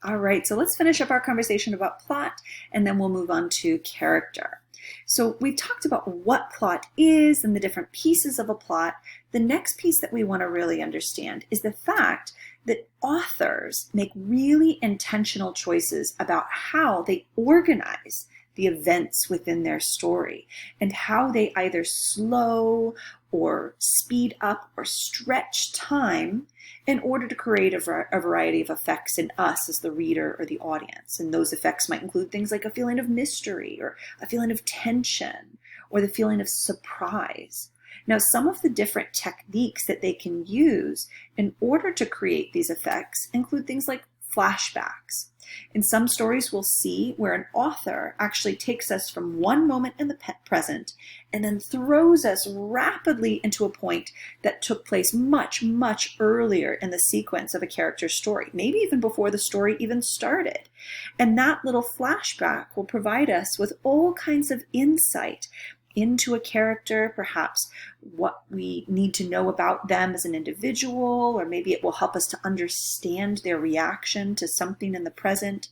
All right, so let's finish up our conversation about plot and then we'll move on to character. So we've talked about what plot is and the different pieces of a plot. The next piece that we want to really understand is the fact that authors make really intentional choices about how they organize the events within their story and how they either slow or speed up or stretch time in order to create a variety of effects in us as the reader or the audience. And those effects might include things like a feeling of mystery or a feeling of tension or the feeling of surprise. Now, some of the different techniques that they can use in order to create these effects include things like flashbacks. In some stories, we'll see where an author actually takes us from one moment in the present and then throws us rapidly into a point that took place much, much earlier in the sequence of a character's story, maybe even before the story even started. And that little flashback will provide us with all kinds of insight into a character, perhaps what we need to know about them as an individual, or maybe it will help us to understand their reaction to something in the present.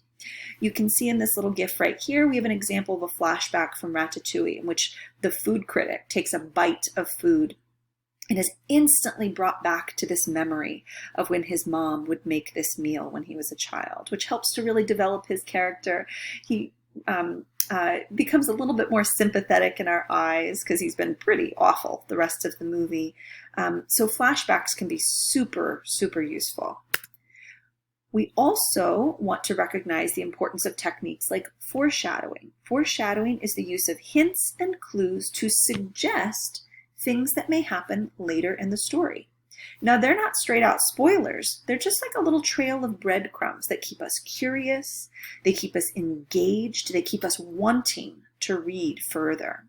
You can see in this little GIF right here, we have an example of a flashback from Ratatouille in which the food critic takes a bite of food and is instantly brought back to this memory of when his mom would make this meal when he was a child, which helps to really develop his character. He becomes a little bit more sympathetic in our eyes because he's been pretty awful the rest of the movie. So flashbacks can be super, super useful. We also want to recognize the importance of techniques like foreshadowing. Foreshadowing is the use of hints and clues to suggest things that may happen later in the story. Now, they're not straight out spoilers. They're just like a little trail of breadcrumbs that keep us curious, they keep us engaged, they keep us wanting to read further.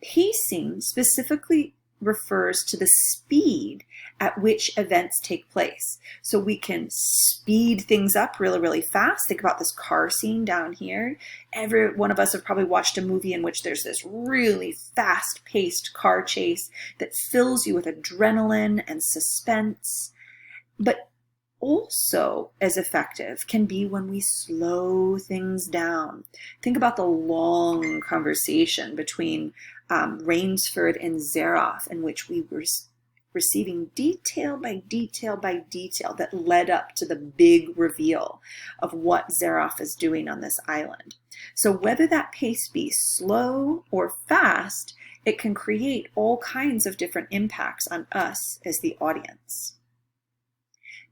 Pacing specifically refers to the speed at which events take place. So we can speed things up really, really fast. Think about this car scene down here. Every one of us have probably watched a movie in which there's this really fast-paced car chase that fills you with adrenaline and suspense. But also as effective can be when we slow things down. Think about the long conversation between Rainsford and Zaroff in which we were receiving detail by detail by detail that led up to the big reveal of what Zaroff is doing on this island. So whether that pace be slow or fast, it can create all kinds of different impacts on us as the audience.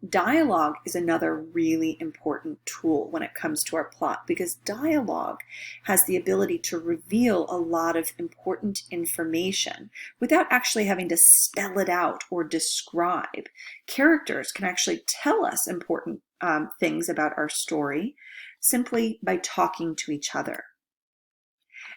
Dialogue is another really important tool when it comes to our plot because dialogue has the ability to reveal a lot of important information without actually having to spell it out or describe. Characters can actually tell us important things about our story simply by talking to each other.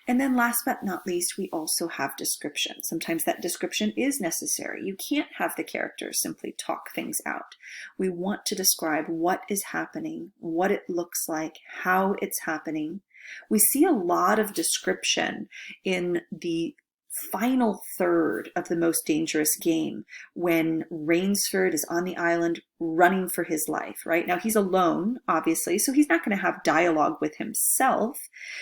And then last but not least, we also have description. Sometimes that description is necessary. You can't have the characters simply talk things out. We want to describe what is happening, what it looks like, how it's happening. We see a lot of description in the final third of The Most Dangerous Game when Rainsford is on the island running for his life, right? Now he's alone, obviously, so he's not going to have dialogue with himself.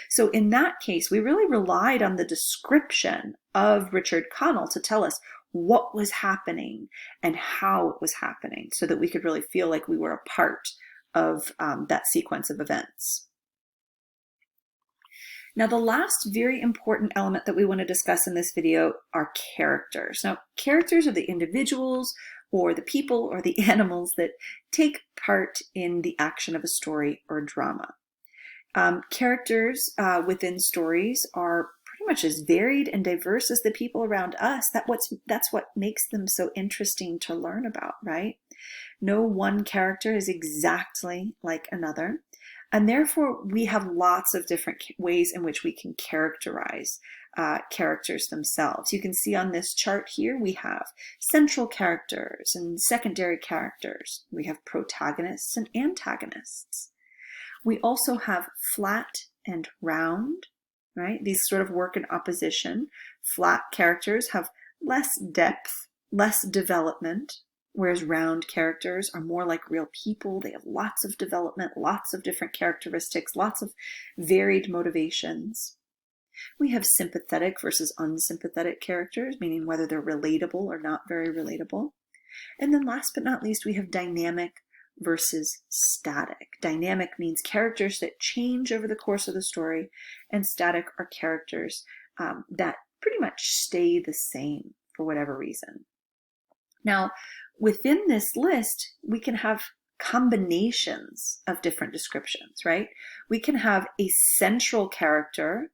So in that case, we really relied on the description of Richard Connell to tell us what was happening and how it was happening so that we could really feel like we were a part of that sequence of events. Now, the last very important element that we want to discuss in this video are characters. Now, characters are the individuals or the people or the animals that take part in the action of a story or drama. Characters within stories are pretty much as varied and diverse as the people around us. That's what makes them so interesting to learn about, right? No one character is exactly like another. And therefore, we have lots of different ways in which we can characterize characters themselves. You can see on this chart here, we have central characters and secondary characters. We have protagonists and antagonists. We also have flat and round, right? These sort of work in opposition. Flat characters have less depth, less development, whereas round characters are more like real people. They have lots of development, lots of different characteristics, lots of varied motivations. We have sympathetic versus unsympathetic characters, meaning whether they're relatable or not very relatable. And then last but not least, we have dynamic versus static. Dynamic means characters that change over the course of the story, and static are characters that pretty much stay the same for whatever reason. Now, within this list, we can have combinations of different descriptions, right? We can have a central character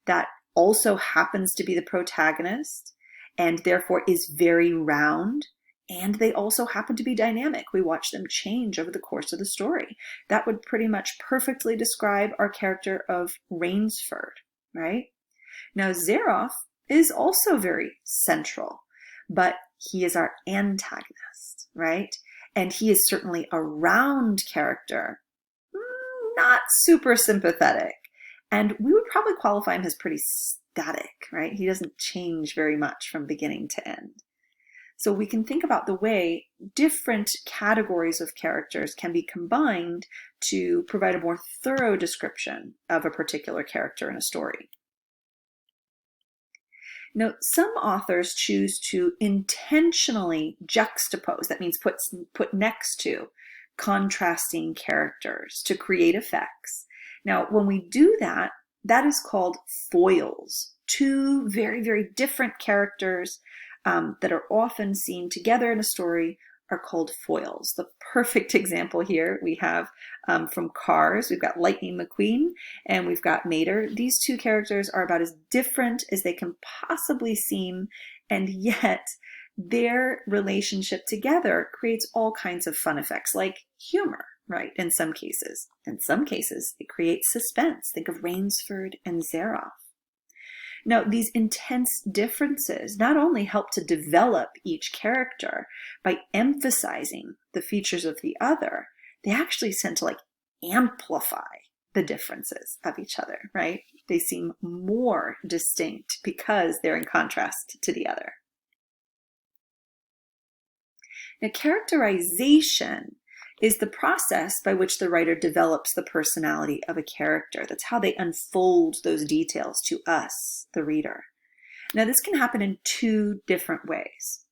that also happens to be the protagonist and therefore is very round, and they also happen to be dynamic. We watch them change over the course of the story. That would pretty much perfectly describe our character of Rainsford, right? Now, Zaroff is also very central, but he is our antagonist, right? And he is certainly a round character, not super sympathetic. And we would probably qualify him as pretty static, right? He doesn't change very much from beginning to end. So we can think about the way different categories of characters can be combined to provide a more thorough description of a particular character in a story. Now, some authors choose to intentionally juxtapose, that means put next to, contrasting characters to create effects. Now, when we do that, that is called foils. Two very, very different characters that are often seen together in a story are called foils. The perfect example here we have from Cars. We've got Lightning McQueen and we've got Mater. These two characters are about as different as they can possibly seem, and yet their relationship together creates all kinds of fun effects, like humor, right? In some cases. In some cases, it creates suspense. Think of Rainsford and Zaroff. Now, these intense differences not only help to develop each character by emphasizing the features of the other, they actually tend to amplify the differences of each other, right? They seem more distinct because they're in contrast to the other. Now, characterization is the process by which the writer develops the personality of a character. That's how they unfold those details to us, the reader. Now, this can happen in two different ways.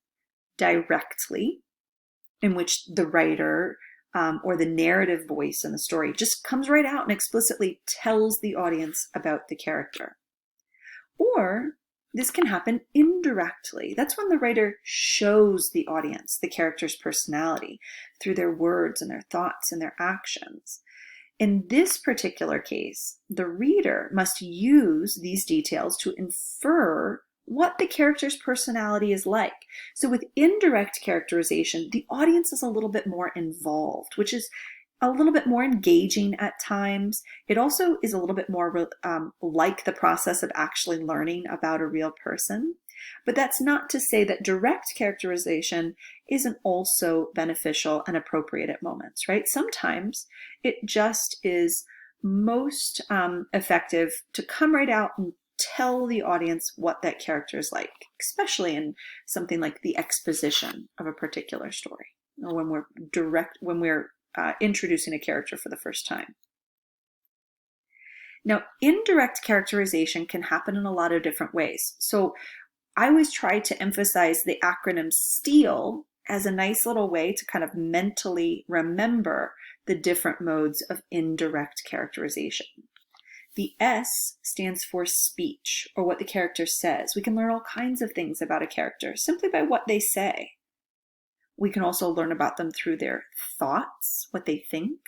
Directly, in which the writer or the narrative voice in the story just comes right out and explicitly tells the audience about the character. Or this can happen indirectly. That's when the writer shows the audience the character's personality through their words and their thoughts and their actions. In this particular case, the reader must use these details to infer what the character's personality is like. So with indirect characterization, the audience is a little bit more involved, which is a little bit more engaging at times. It also is a little bit more like the process of actually learning about a real person. But that's not to say that direct characterization isn't also beneficial and appropriate at moments, right? Sometimes it just is most effective to come right out and tell the audience what that character is like, especially in something like the exposition of a particular story, or when we're introducing a character for the first time. Now, indirect characterization can happen in a lot of different ways. So I always try to emphasize the acronym STEAL as a nice little way to kind of mentally remember the different modes of indirect characterization. The S stands for speech, or what the character says. We can learn all kinds of things about a character simply by what they say. We can also learn about them through their thoughts, what they think,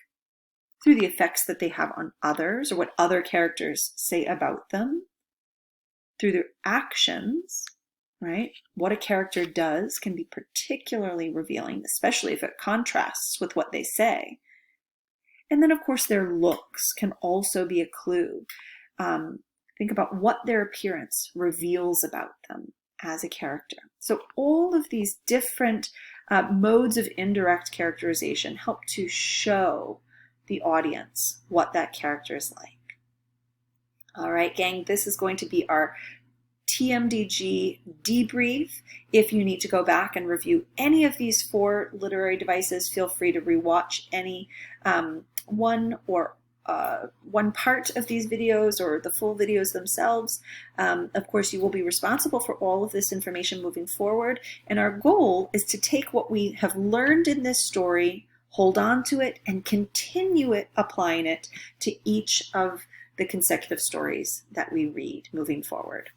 through the effects that they have on others, or what other characters say about them, through their actions, right? What a character does can be particularly revealing, especially if it contrasts with what they say. And then, of course, their looks can also be a clue. Think about what their appearance reveals about them as a character. So all of these different modes of indirect characterization help to show the audience what that character is like. All right, gang, this is going to be our TMDG Debrief. If you need to go back and review any of these 4 literary devices, feel free to rewatch any one part of these videos or the full videos themselves. Of course, you will be responsible for all of this information moving forward, and our goal is to take what we have learned in this story, hold on to it, and continue applying it to each of the consecutive stories that we read moving forward.